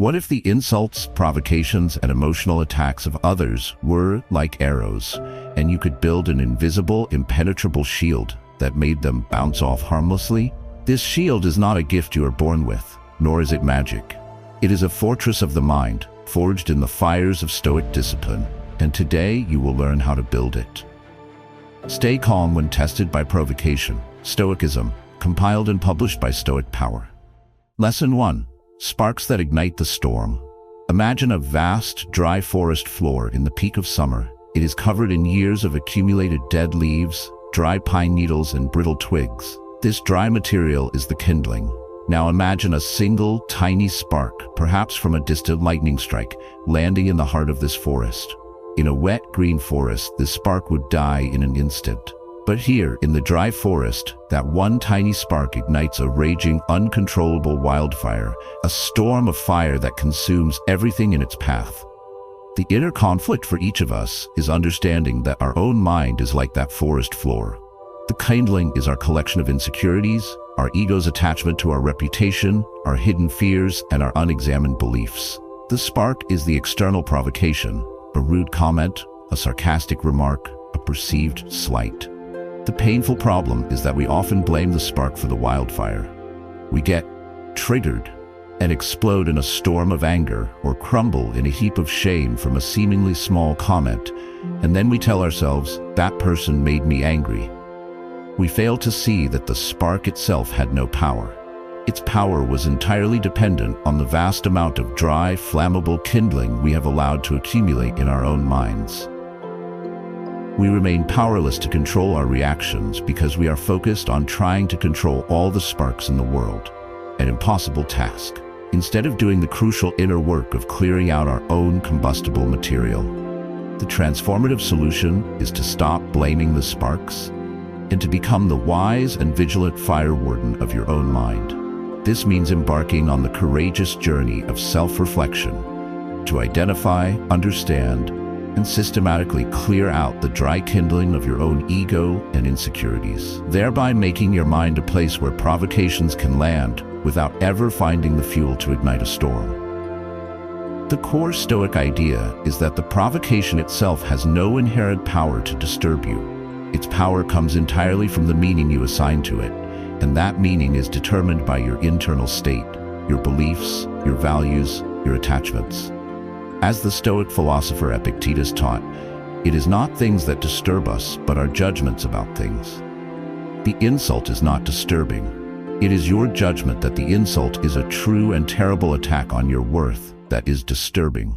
What if the insults, provocations, and emotional attacks of others were like arrows, and you could build an invisible, impenetrable shield that made them bounce off harmlessly? This shield is not a gift you are born with, nor is it magic. It is a fortress of the mind, forged in the fires of Stoic discipline, and today you will learn how to build it. Stay calm when tested by provocation. Stoicism, compiled and published by Stoic Power. Lesson 1. Sparks that ignite the storm. Imagine a vast, dry forest floor in the peak of summer. It is covered in years of accumulated dead leaves, dry pine needles, and brittle twigs. This dry material is the kindling. Now imagine a single, tiny spark, perhaps from a distant lightning strike, landing in the heart of this forest. In a wet, green forest, this spark would die in an instant. But here, in the dry forest, that one tiny spark ignites a raging, uncontrollable wildfire, a storm of fire that consumes everything in its path. The inner conflict for each of us is understanding that our own mind is like that forest floor. The kindling is our collection of insecurities, our ego's attachment to our reputation, our hidden fears, and our unexamined beliefs. The spark is the external provocation, a rude comment, a sarcastic remark, a perceived slight. The painful problem is that we often blame the spark for the wildfire. We get triggered and explode in a storm of anger or crumble in a heap of shame from a seemingly small comment, and then we tell ourselves, that person made me angry. We fail to see that the spark itself had no power. Its power was entirely dependent on the vast amount of dry, flammable kindling we have allowed to accumulate in our own minds. We remain powerless to control our reactions because we are focused on trying to control all the sparks in the world, an impossible task. Instead of doing the crucial inner work of clearing out our own combustible material, the transformative solution is to stop blaming the sparks and to become the wise and vigilant fire warden of your own mind. This means embarking on the courageous journey of self-reflection to identify, understand, and systematically clear out the dry kindling of your own ego and insecurities, thereby making your mind a place where provocations can land without ever finding the fuel to ignite a storm. The core Stoic idea is that the provocation itself has no inherent power to disturb you. Its power comes entirely from the meaning you assign to it, and that meaning is determined by your internal state, your beliefs, your values, your attachments. As the Stoic philosopher Epictetus taught, it is not things that disturb us, but our judgments about things. The insult is not disturbing. It is your judgment that the insult is a true and terrible attack on your worth that is disturbing.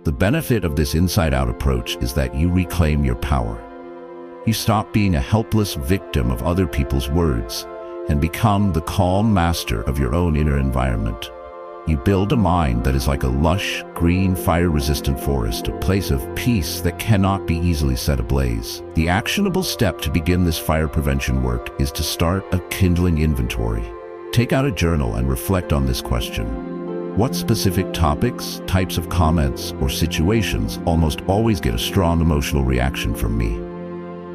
The benefit of this inside-out approach is that you reclaim your power. You stop being a helpless victim of other people's words and become the calm master of your own inner environment. You build a mind that is like a lush, green, fire-resistant forest, a place of peace that cannot be easily set ablaze. The actionable step to begin this fire prevention work is to start a kindling inventory. Take out a journal and reflect on this question. What specific topics, types of comments, or situations almost always get a strong emotional reaction from me?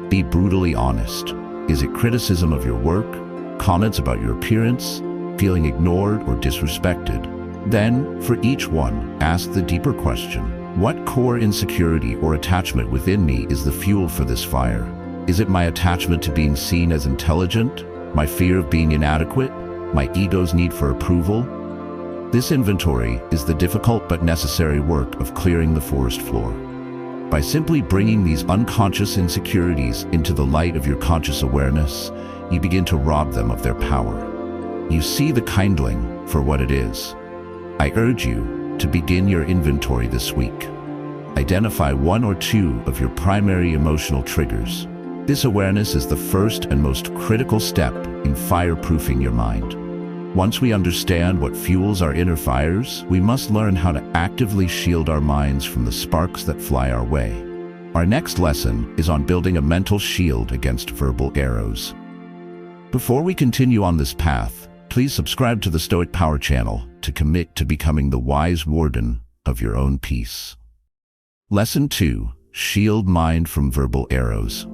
Be brutally honest. Is it criticism of your work, comments about your appearance, feeling ignored or disrespected? Then, for each one, ask the deeper question. What core insecurity or attachment within me is the fuel for this fire? Is it my attachment to being seen as intelligent? My fear of being inadequate? My ego's need for approval? This inventory is the difficult but necessary work of clearing the forest floor. By simply bringing these unconscious insecurities into the light of your conscious awareness, you begin to rob them of their power. You see the kindling for what it is. I urge you to begin your inventory this week. Identify one or two of your primary emotional triggers. This awareness is the first and most critical step in fireproofing your mind. Once we understand what fuels our inner fires, we must learn how to actively shield our minds from the sparks that fly our way. Our next lesson is on building a mental shield against verbal arrows. Before we continue on this path, please subscribe to the Stoic Power channel to commit to becoming the wise warden of your own peace. Lesson 2. Shield mind from verbal arrows.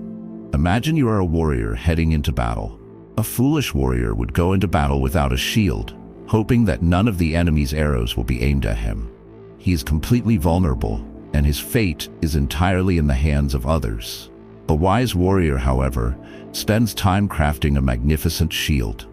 Imagine you are a warrior heading into battle. A foolish warrior would go into battle without a shield, hoping that none of the enemy's arrows will be aimed at him. He is completely vulnerable, and his fate is entirely in the hands of others. A wise warrior, however, spends time crafting a magnificent shield.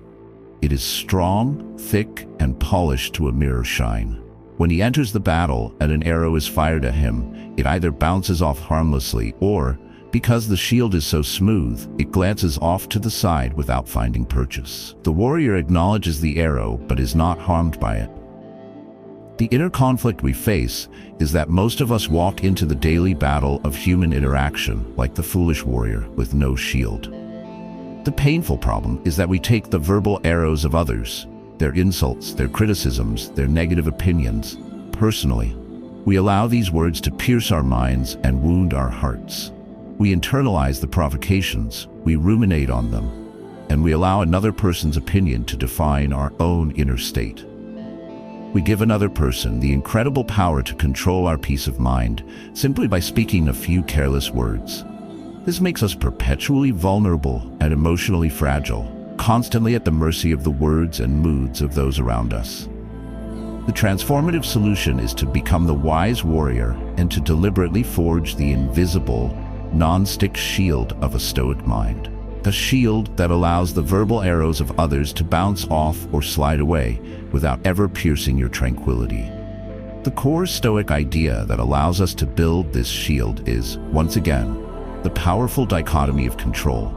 It is strong, thick, and polished to a mirror shine. When he enters the battle and an arrow is fired at him, it either bounces off harmlessly or, because the shield is so smooth, it glances off to the side without finding purchase. The warrior acknowledges the arrow but is not harmed by it. The inner conflict we face is that most of us walk into the daily battle of human interaction like the foolish warrior with no shield. The painful problem is that we take the verbal arrows of others, their insults, their criticisms, their negative opinions, personally. We allow these words to pierce our minds and wound our hearts. We internalize the provocations, we ruminate on them, and we allow another person's opinion to define our own inner state. We give another person the incredible power to control our peace of mind simply by speaking a few careless words. This makes us perpetually vulnerable and emotionally fragile, constantly at the mercy of the words and moods of those around us. The transformative solution is to become the wise warrior and to deliberately forge the invisible, non-stick shield of a Stoic mind. A shield that allows the verbal arrows of others to bounce off or slide away without ever piercing your tranquility. The core Stoic idea that allows us to build this shield is, once again, the powerful dichotomy of control.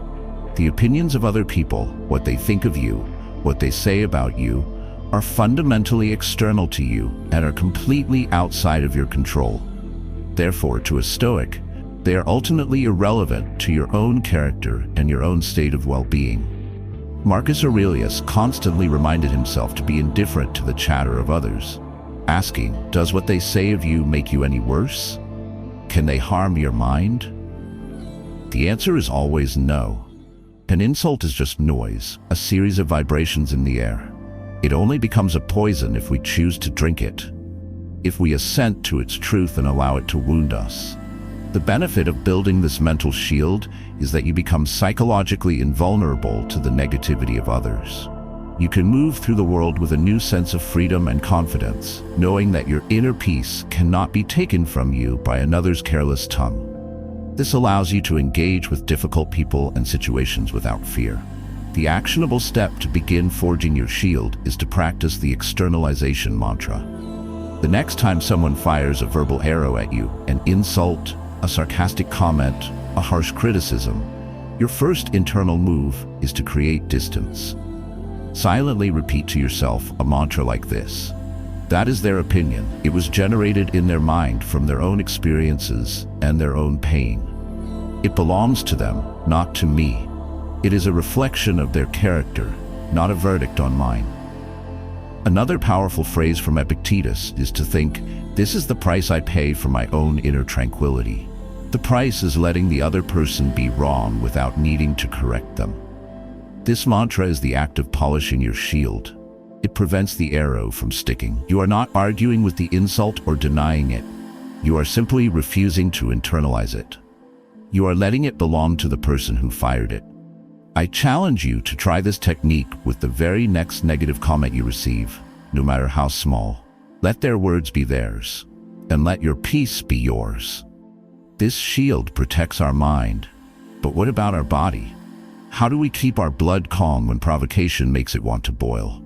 The opinions of other people, what they think of you, what they say about you, are fundamentally external to you and are completely outside of your control. Therefore, to a Stoic, they are ultimately irrelevant to your own character and your own state of well-being. Marcus Aurelius constantly reminded himself to be indifferent to the chatter of others, asking, does what they say of you make you any worse? Can they harm your mind? The answer is always no. An insult is just noise, a series of vibrations in the air. It only becomes a poison if we choose to drink it, if we assent to its truth and allow it to wound us. The benefit of building this mental shield is that you become psychologically invulnerable to the negativity of others. You can move through the world with a new sense of freedom and confidence, knowing that your inner peace cannot be taken from you by another's careless tongue. This allows you to engage with difficult people and situations without fear. The actionable step to begin forging your shield is to practice the externalization mantra. The next time someone fires a verbal arrow at you, an insult, a sarcastic comment, a harsh criticism, your first internal move is to create distance. Silently repeat to yourself a mantra like this. That is their opinion. It was generated in their mind from their own experiences and their own pain. It belongs to them, not to me. It is a reflection of their character, not a verdict on mine. Another powerful phrase from Epictetus is to think, this is the price I pay for my own inner tranquility. The price is letting the other person be wrong without needing to correct them. This mantra is the act of polishing your shield. It prevents the arrow from sticking. You are not arguing with the insult or denying it. You are simply refusing to internalize it. You are letting it belong to the person who fired it. I challenge you to try this technique with the very next negative comment you receive, no matter how small. Let their words be theirs, and let your peace be yours. This shield protects our mind, but what about our body? How do we keep our blood calm when provocation makes it want to boil?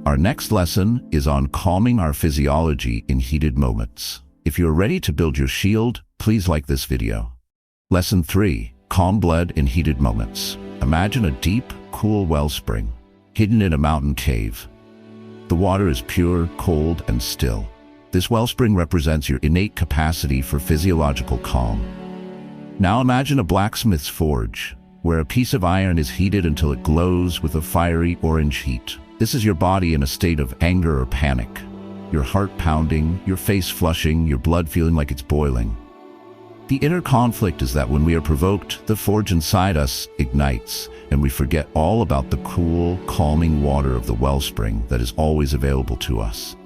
Our next lesson is on calming our physiology in heated moments. If you're ready to build your shield, please like this video. Lesson 3. Calm blood in heated moments. Imagine a deep, cool wellspring, hidden in a mountain cave. The water is pure, cold, and still. This wellspring represents your innate capacity for physiological calm. Now imagine a blacksmith's forge, where a piece of iron is heated until it glows with a fiery orange heat. This is your body in a state of anger or panic. Your heart pounding, your face flushing, your blood feeling like it's boiling. The inner conflict is that when we are provoked, the forge inside us ignites, and we forget all about the cool, calming water of the wellspring that is always available to us.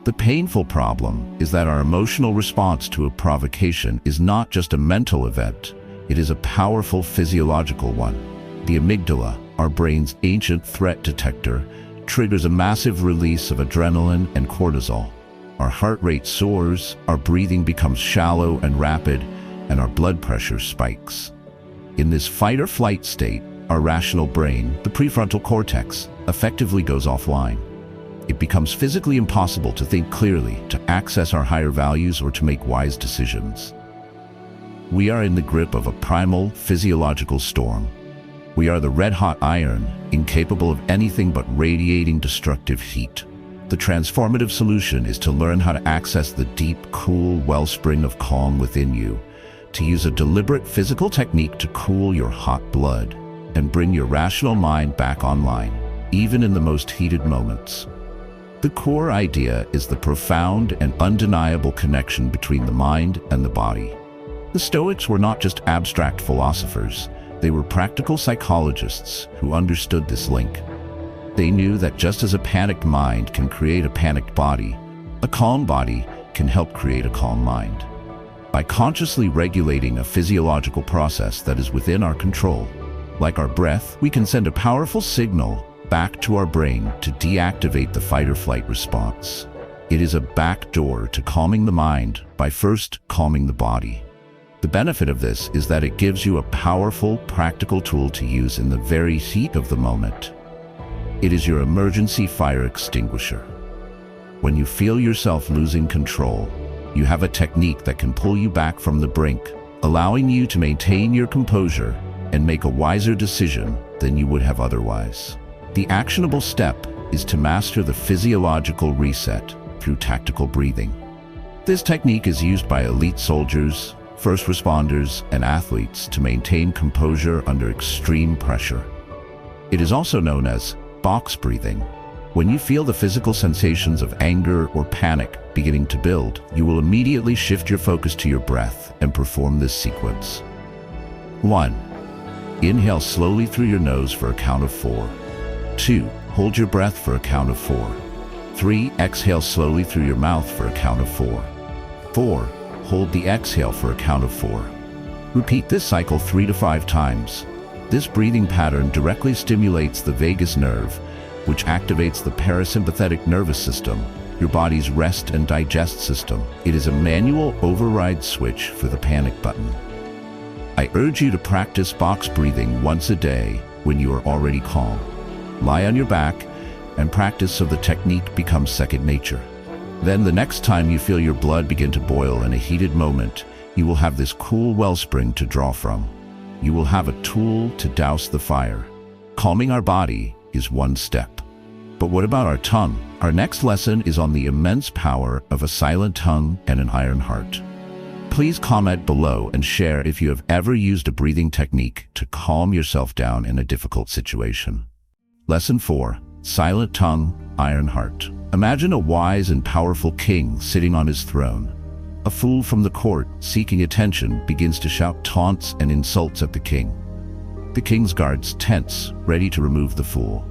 The painful problem is that our emotional response to a provocation is not just a mental event, it is a powerful physiological one. The amygdala, our brain's ancient threat detector, triggers a massive release of adrenaline and cortisol. Our heart rate soars, our breathing becomes shallow and rapid, and our blood pressure spikes. In this fight-or-flight state, our rational brain, the prefrontal cortex, effectively goes offline. It becomes physically impossible to think clearly, to access our higher values, or to make wise decisions. We are in the grip of a primal, physiological storm. We are the red-hot iron, incapable of anything but radiating destructive heat. The transformative solution is to learn how to access the deep, cool wellspring of calm within you, to use a deliberate physical technique to cool your hot blood and bring your rational mind back online, even in the most heated moments. The core idea is the profound and undeniable connection between the mind and the body. The Stoics were not just abstract philosophers, they were practical psychologists who understood this link. They knew that just as a panicked mind can create a panicked body, a calm body can help create a calm mind. By consciously regulating a physiological process that is within our control, like our breath, we can send a powerful signal back to our brain to deactivate the fight-or-flight response. It is a backdoor to calming the mind by first calming the body. The benefit of this is that it gives you a powerful, practical tool to use in the very heat of the moment. It is your emergency fire extinguisher. When you feel yourself losing control, you have a technique that can pull you back from the brink, allowing you to maintain your composure and make a wiser decision than you would have otherwise. The actionable step is to master the physiological reset through tactical breathing. This technique is used by elite soldiers, first responders, and athletes to maintain composure under extreme pressure. It is also known as box breathing. When you feel the physical sensations of anger or panic beginning to build, you will immediately shift your focus to your breath and perform this sequence. 1. Inhale slowly through your nose for a count of 4. 2. Hold your breath for a count of 4. 3. Exhale slowly through your mouth for a count of 4. 4. Hold the exhale for a count of 4. Repeat this cycle 3 to 5 times. This breathing pattern directly stimulates the vagus nerve, which activates the parasympathetic nervous system, your body's rest and digest system. It is a manual override switch for the panic button. I urge you to practice box breathing once a day when you are already calm. Lie on your back and practice so the technique becomes second nature. Then the next time you feel your blood begin to boil in a heated moment, you will have this cool wellspring to draw from. You will have a tool to douse the fire. Calming our body is one step. But what about our tongue? Our next lesson is on the immense power of a silent tongue and an iron heart. Please comment below and share if you have ever used a breathing technique to calm yourself down in a difficult situation. Lesson 4. Silent tongue, iron heart. Imagine a wise and powerful king sitting on his throne. A fool from the court, seeking attention, begins to shout taunts and insults at the king. The king's guards tense, ready to remove the fool.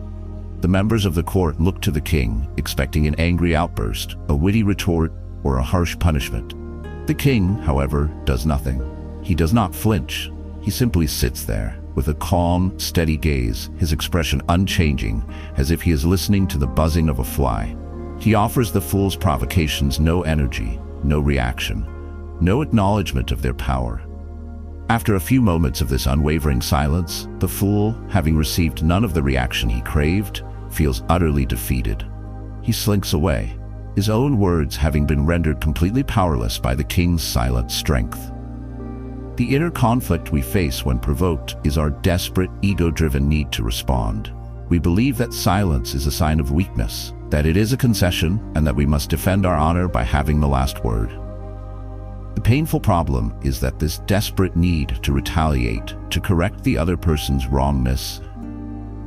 The members of the court look to the king, expecting an angry outburst, a witty retort, or a harsh punishment. The king, however, does nothing. He does not flinch. He simply sits there, with a calm, steady gaze, his expression unchanging, as if he is listening to the buzzing of a fly. He offers the fool's provocations no energy, no reaction, no acknowledgement of their power. After a few moments of this unwavering silence, the fool, having received none of the reaction he craved, feels utterly defeated. He slinks away, his own words having been rendered completely powerless by the king's silent strength. The inner conflict we face when provoked is our desperate, ego-driven need to respond. We believe that silence is a sign of weakness, that it is a concession, and that we must defend our honor by having the last word. The painful problem is that this desperate need to retaliate, to correct the other person's wrongness,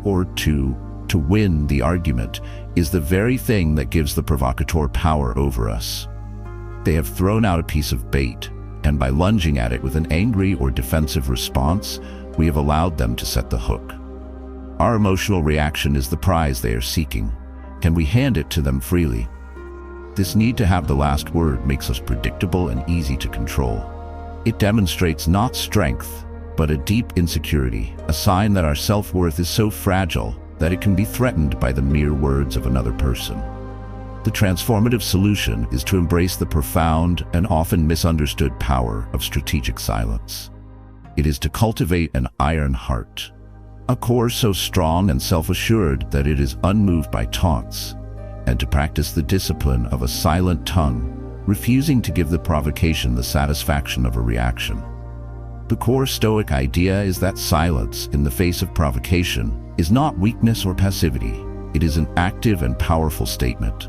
or to win the argument, is the very thing that gives the provocateur power over us. They have thrown out a piece of bait, and by lunging at it with an angry or defensive response, we have allowed them to set the hook. Our emotional reaction is the prize they are seeking. Can we hand it to them freely? This need to have the last word makes us predictable and easy to control. It demonstrates not strength, but a deep insecurity, a sign that our self-worth is so fragile that it can be threatened by the mere words of another person. The transformative solution is to embrace the profound and often misunderstood power of strategic silence. It is to cultivate an iron heart, a core so strong and self-assured that it is unmoved by taunts, and to practice the discipline of a silent tongue, refusing to give the provocation the satisfaction of a reaction. The core Stoic idea is that silence in the face of provocation is not weakness or passivity. It is an active and powerful statement.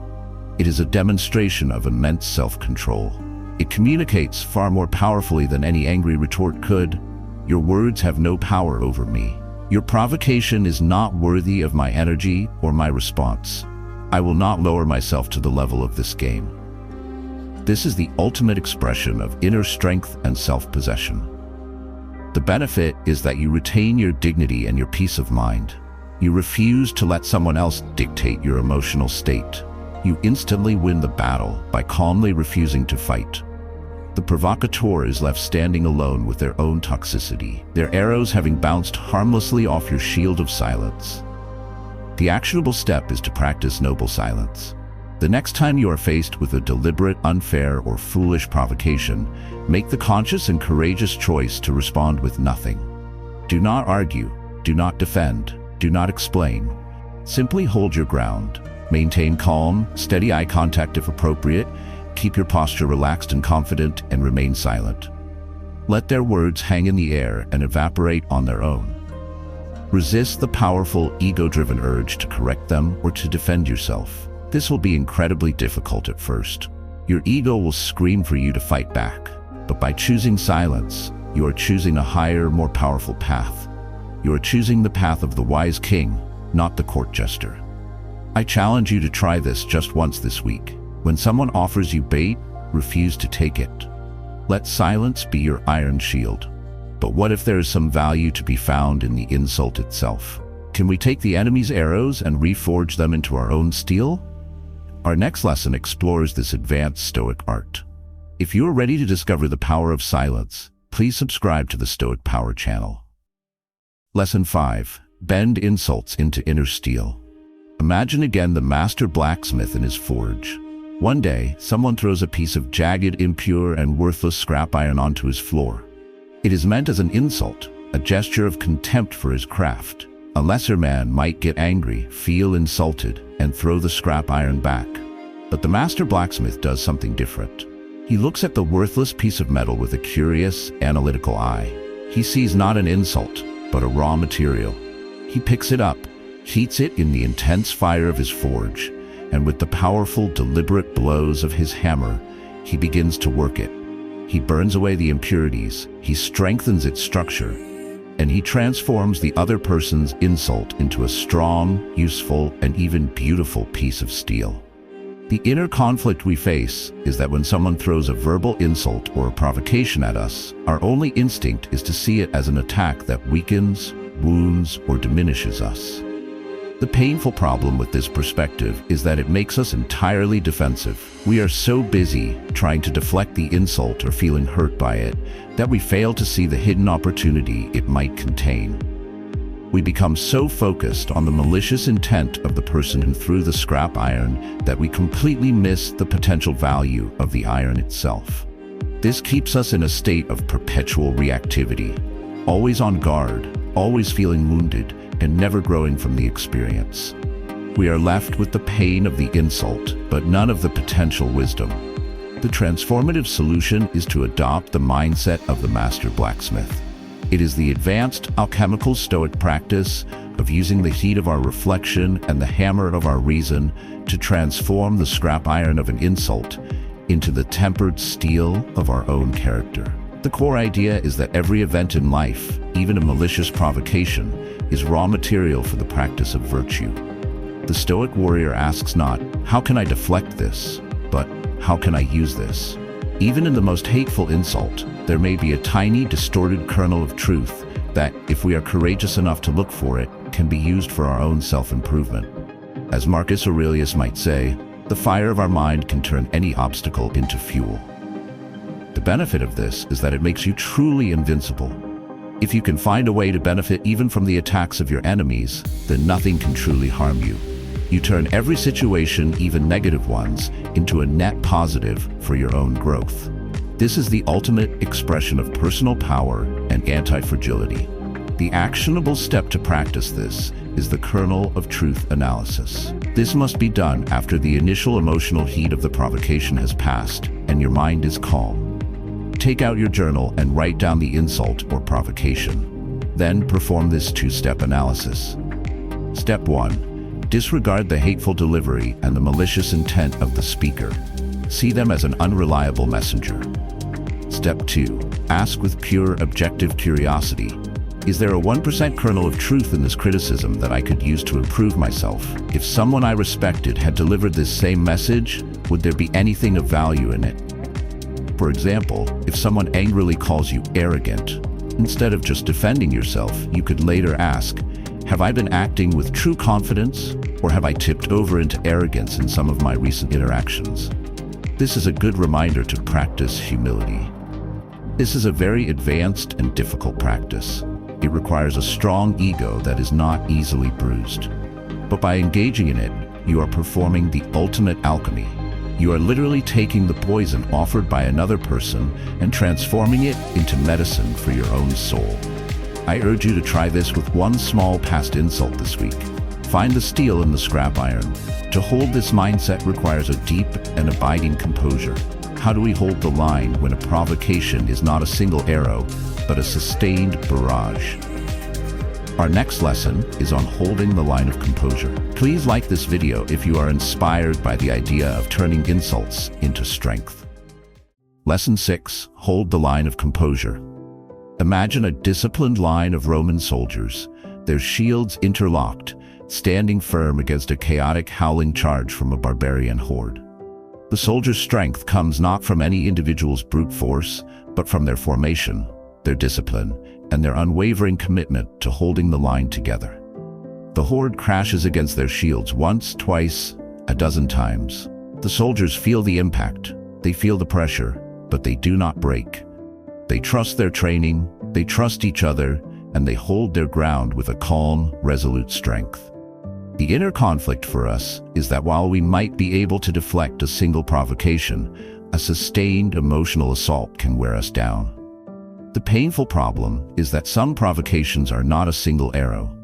It is a demonstration of immense self-control. It communicates far more powerfully than any angry retort could. Your words have no power over me. Your provocation is not worthy of my energy or my response. I will not lower myself to the level of this game. This is the ultimate expression of inner strength and self-possession. The benefit is that you retain your dignity and your peace of mind. You refuse to let someone else dictate your emotional state. You instantly win the battle by calmly refusing to fight. The provocateur is left standing alone with their own toxicity, their arrows having bounced harmlessly off your shield of silence. The actionable step is to practice noble silence. The next time you are faced with a deliberate, unfair, or foolish provocation, make the conscious and courageous choice to respond with nothing. Do not argue, do not defend, do not explain. Simply hold your ground. Maintain calm, steady eye contact if appropriate. Keep your posture relaxed and confident, and remain silent. Let their words hang in the air and evaporate on their own. Resist the powerful, ego-driven urge to correct them or to defend yourself. This will be incredibly difficult at first. Your ego will scream for you to fight back. But by choosing silence, you are choosing a higher, more powerful path. You are choosing the path of the wise king, not the court jester. I challenge you to try this just once this week. When someone offers you bait, refuse to take it. Let silence be your iron shield. But what if there is some value to be found in the insult itself? Can we take the enemy's arrows and reforge them into our own steel? Our next lesson explores this advanced Stoic art. If you are ready to discover the power of silence, please subscribe to the Stoic Power channel. Lesson 5. Bend insults into inner steel. Imagine again the master blacksmith in his forge. One day, someone throws a piece of jagged, impure, and worthless scrap iron onto his floor. It is meant as an insult, a gesture of contempt for his craft. A lesser man might get angry, feel insulted, and throw the scrap iron back. But the master blacksmith does something different. He looks at the worthless piece of metal with a curious, analytical eye. He sees not an insult, but a raw material. He picks it up, heats it in the intense fire of his forge, and with the powerful, deliberate blows of his hammer, he begins to work it. He burns away the impurities, he strengthens its structure, and he transforms the other person's insult into a strong, useful, and even beautiful piece of steel. The inner conflict we face is that when someone throws a verbal insult or a provocation at us, our only instinct is to see it as an attack that weakens, wounds, or diminishes us. The painful problem with this perspective is that it makes us entirely defensive. We are so busy trying to deflect the insult or feeling hurt by it that we fail to see the hidden opportunity it might contain. We become so focused on the malicious intent of the person who threw the scrap iron that we completely miss the potential value of the iron itself. This keeps us in a state of perpetual reactivity, always on guard, always feeling wounded, and never growing from the experience. We are left with the pain of the insult, but none of the potential wisdom. The transformative solution is to adopt the mindset of the master blacksmith. It is the advanced alchemical Stoic practice of using the heat of our reflection and the hammer of our reason to transform the scrap iron of an insult into the tempered steel of our own character. The core idea is that every event in life, even a malicious provocation, is raw material for the practice of virtue. The Stoic warrior asks not, how can I deflect this, but how can I use this? Even in the most hateful insult, there may be a tiny, distorted kernel of truth that, if we are courageous enough to look for it, can be used for our own self-improvement. As Marcus Aurelius might say, the fire of our mind can turn any obstacle into fuel. The benefit of this is that it makes you truly invincible. If you can find a way to benefit even from the attacks of your enemies, then nothing can truly harm you. You turn every situation, even negative ones, into a net positive for your own growth. This is the ultimate expression of personal power and anti-fragility. The actionable step to practice this is the kernel of truth analysis. This must be done after the initial emotional heat of the provocation has passed and your mind is calm. Take out your journal and write down the insult or provocation. Then perform this two-step analysis. Step 1. Disregard the hateful delivery and the malicious intent of the speaker. See them as an unreliable messenger. Step 2. Ask with pure objective curiosity. Is there a 1% kernel of truth in this criticism that I could use to improve myself? If someone I respected had delivered this same message, would there be anything of value in it? For example, if someone angrily calls you arrogant, instead of just defending yourself, you could later ask, have I been acting with true confidence, or have I tipped over into arrogance in some of my recent interactions? This is a good reminder to practice humility. This is a very advanced and difficult practice. It requires a strong ego that is not easily bruised. But by engaging in it, you are performing the ultimate alchemy. You are literally taking the poison offered by another person and transforming it into medicine for your own soul. I urge you to try this with one small past insult this week. Find the steel in the scrap iron. To hold this mindset requires a deep and abiding composure. How do we hold the line when a provocation is not a single arrow, but a sustained barrage? Our next lesson is on holding the line of composure. Please like this video if you are inspired by the idea of turning insults into strength. Lesson 6. Hold the line of composure. Imagine a disciplined line of Roman soldiers, their shields interlocked, standing firm against a chaotic, howling charge from a barbarian horde. The soldiers' strength comes not from any individual's brute force, but from their formation, their discipline, and their unwavering commitment to holding the line together. The horde crashes against their shields once, twice, a dozen times. The soldiers feel the impact, they feel the pressure, but they do not break. They trust their training, they trust each other, and they hold their ground with a calm, resolute strength. The inner conflict for us is that while we might be able to deflect a single provocation, a sustained emotional assault can wear us down. The painful problem is that some provocations are not a single arrow.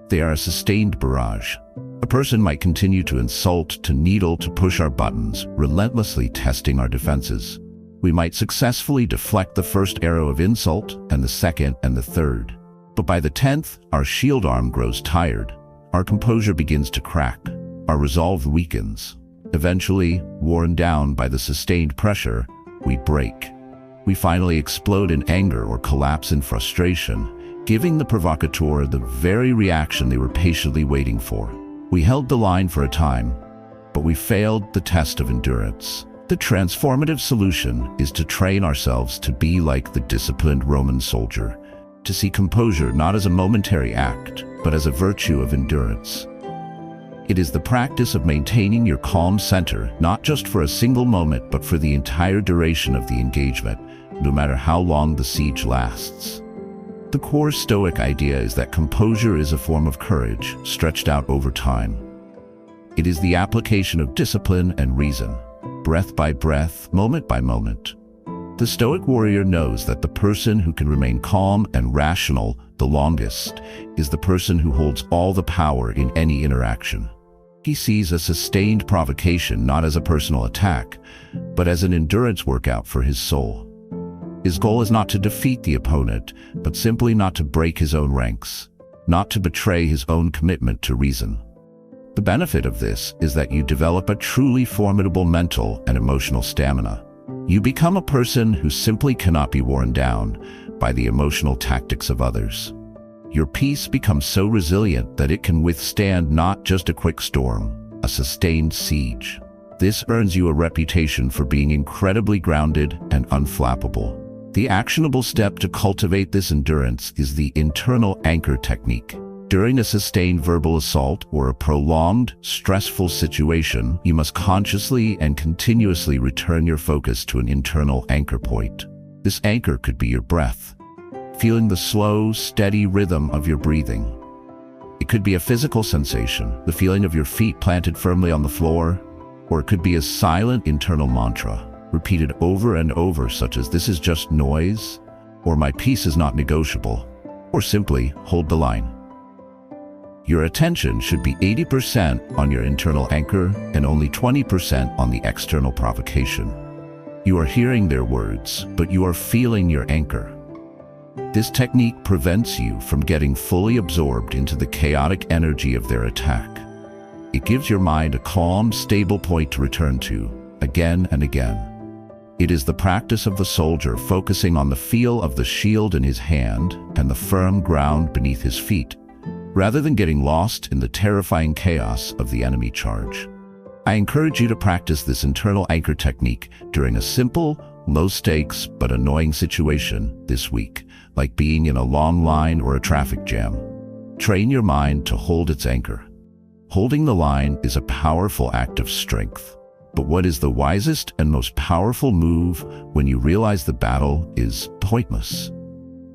They are a sustained barrage. A person might continue to insult, to needle, to push our buttons, relentlessly testing our defenses. We might successfully deflect the first arrow of insult, and the second and the third. But by the 10th, our shield arm grows tired. Our composure begins to crack. Our resolve weakens. Eventually, worn down by the sustained pressure, we break. We finally explode in anger or collapse in frustration, giving the provocateur the very reaction they were patiently waiting for. We held the line for a time, but we failed the test of endurance. The transformative solution is to train ourselves to be like the disciplined Roman soldier, to see composure not as a momentary act, but as a virtue of endurance. It is the practice of maintaining your calm center, not just for a single moment, but for the entire duration of the engagement, no matter how long the siege lasts. The core Stoic idea is that composure is a form of courage, stretched out over time. It is the application of discipline and reason, breath by breath, moment by moment. The Stoic warrior knows that the person who can remain calm and rational the longest is the person who holds all the power in any interaction. He sees a sustained provocation not as a personal attack, but as an endurance workout for his soul. His goal is not to defeat the opponent, but simply not to break his own ranks, not to betray his own commitment to reason. The benefit of this is that you develop a truly formidable mental and emotional stamina. You become a person who simply cannot be worn down by the emotional tactics of others. Your peace becomes so resilient that it can withstand not just a quick storm, a sustained siege. This earns you a reputation for being incredibly grounded and unflappable. The actionable step to cultivate this endurance is the internal anchor technique. During a sustained verbal assault or a prolonged, stressful situation, you must consciously and continuously return your focus to an internal anchor point. This anchor could be your breath. feeling the slow, steady rhythm of your breathing. It could be a physical sensation, the feeling of your feet planted firmly on the floor, or it could be a silent internal mantra, repeated over and over, such as "this is just noise," or "my peace is not negotiable," or simply "hold the line." Your attention should be 80% on your internal anchor and only 20% on the external provocation. You are hearing their words, but you are feeling your anchor. This technique prevents you from getting fully absorbed into the chaotic energy of their attack. It gives your mind a calm, stable point to return to, again and again. It is the practice of the soldier focusing on the feel of the shield in his hand and the firm ground beneath his feet, rather than getting lost in the terrifying chaos of the enemy charge. I encourage you to practice this internal anchor technique during a simple, low-stakes but annoying situation this week, like being in a long line or a traffic jam. Train your mind to hold its anchor. Holding the line is a powerful act of strength. But what is the wisest and most powerful move when you realize the battle is pointless?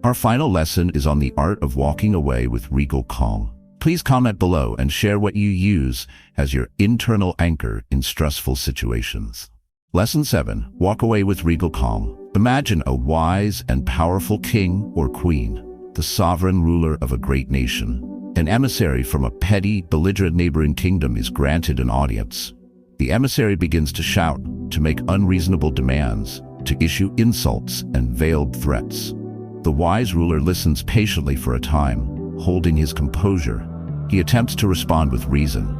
Our final lesson is on the art of walking away with regal calm. Please comment below and share what you use as your internal anchor in stressful situations. Lesson 7. Walk away with regal calm. Imagine a wise and powerful king or queen, the sovereign ruler of a great nation. An emissary from a petty, belligerent neighboring kingdom is granted an audience. The emissary begins to shout, to make unreasonable demands, to issue insults and veiled threats. The wise ruler listens patiently for a time, holding his composure. He attempts to respond with reason,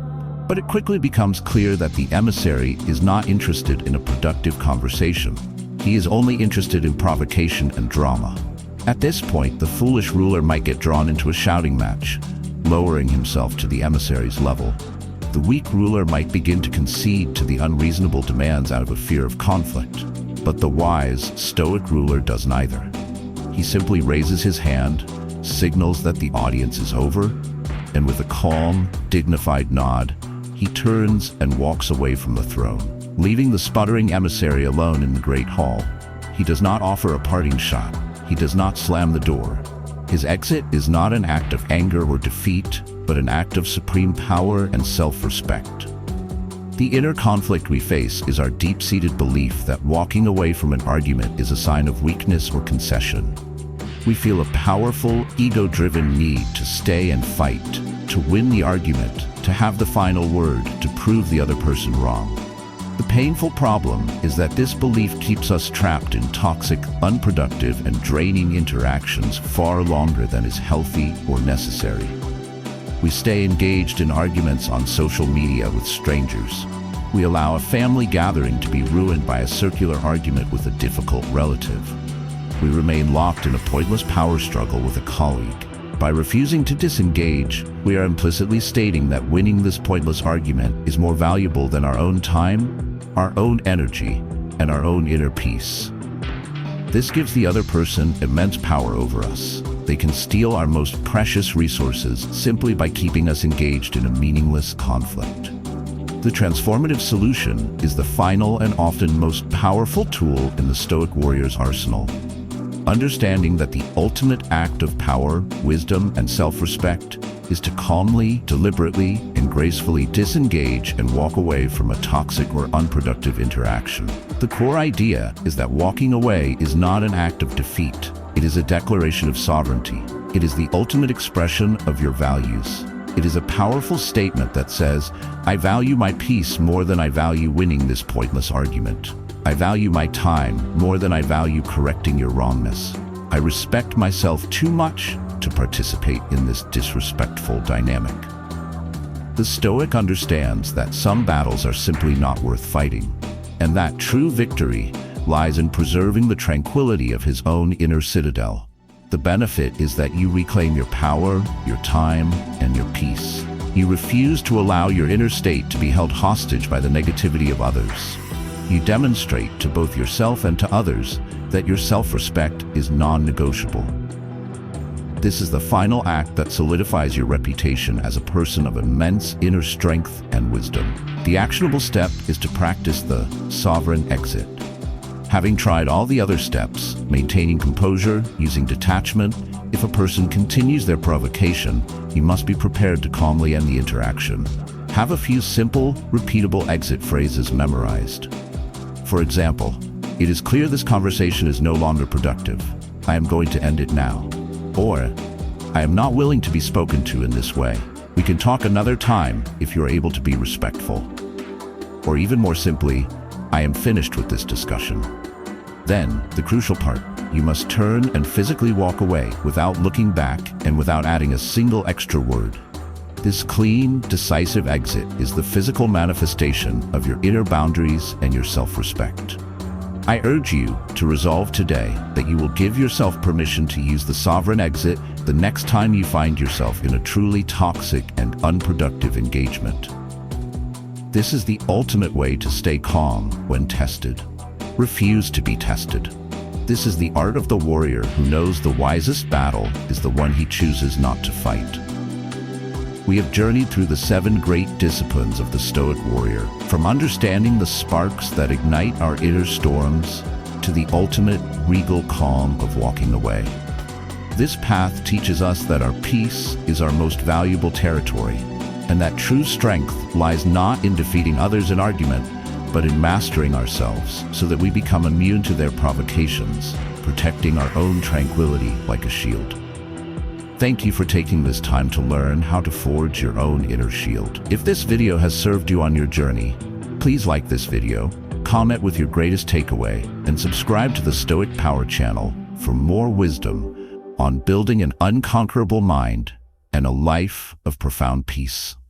but it quickly becomes clear that the emissary is not interested in a productive conversation. He is only interested in provocation and drama. At this point, the foolish ruler might get drawn into a shouting match, lowering himself to the emissary's level. The weak ruler might begin to concede to the unreasonable demands out of a fear of conflict. But the wise, stoic ruler does neither. He simply raises his hand, signals that the audience is over, and with a calm, dignified nod, he turns and walks away from the throne, leaving the sputtering emissary alone in the great hall. He does not offer a parting shot. He does not slam the door. His exit is not an act of anger or defeat, but an act of supreme power and self-respect. The inner conflict we face is our deep-seated belief that walking away from an argument is a sign of weakness or concession. We feel a powerful, ego-driven need to stay and fight, to win the argument, to have the final word, to prove the other person wrong. The painful problem is that this belief keeps us trapped in toxic, unproductive, and draining interactions far longer than is healthy or necessary. We stay engaged in arguments on social media with strangers. We allow a family gathering to be ruined by a circular argument with a difficult relative. We remain locked in a pointless power struggle with a colleague. By refusing to disengage, we are implicitly stating that winning this pointless argument is more valuable than our own time, our own energy, and our own inner peace. This gives the other person immense power over us. They can steal our most precious resources simply by keeping us engaged in a meaningless conflict. The transformative solution is the final and often most powerful tool in the Stoic warrior's arsenal. Understanding that the ultimate act of power, wisdom, and self-respect is to calmly, deliberately, and gracefully disengage and walk away from a toxic or unproductive interaction. The core idea is that walking away is not an act of defeat. It is a declaration of sovereignty. It is the ultimate expression of your values. It is a powerful statement that says, I value my peace more than I value winning this pointless argument. I value my time more than I value correcting your wrongness. I respect myself too much to participate in this disrespectful dynamic. The Stoic understands that some battles are simply not worth fighting, and that true victory lies in preserving the tranquility of his own inner citadel. The benefit is that you reclaim your power, your time, and your peace. You refuse to allow your inner state to be held hostage by the negativity of others. You demonstrate to both yourself and to others that your self-respect is non-negotiable. This is the final act that solidifies your reputation as a person of immense inner strength and wisdom. The actionable step is to practice the sovereign exit. Having tried all the other steps, maintaining composure, using detachment, if a person continues their provocation, you must be prepared to calmly end the interaction. Have a few simple, repeatable exit phrases memorized. For example, "It is clear this conversation is no longer productive. I am going to end it now." Or, "I am not willing to be spoken to in this way. We can talk another time if you're able to be respectful." Or even more simply, "I am finished with this discussion." Then, the crucial part, you must turn and physically walk away without looking back and without adding a single extra word. This clean, decisive exit is the physical manifestation of your inner boundaries and your self-respect. I urge you to resolve today that you will give yourself permission to use the sovereign exit the next time you find yourself in a truly toxic and unproductive engagement. This is the ultimate way to stay calm when tested. Refuse to be tested. This is the art of the warrior who knows the wisest battle is the one he chooses not to fight. We have journeyed through the 7 great disciplines of the Stoic warrior, from understanding the sparks that ignite our inner storms to the ultimate regal calm of walking away. This path teaches us that our peace is our most valuable territory, and that true strength lies not in defeating others in argument, but in mastering ourselves so that we become immune to their provocations, protecting our own tranquility like a shield. Thank you for taking this time to learn how to forge your own inner shield. If this video has served you on your journey, please like this video, comment with your greatest takeaway, and subscribe to the Stoic Power channel for more wisdom on building an unconquerable mind and a life of profound peace.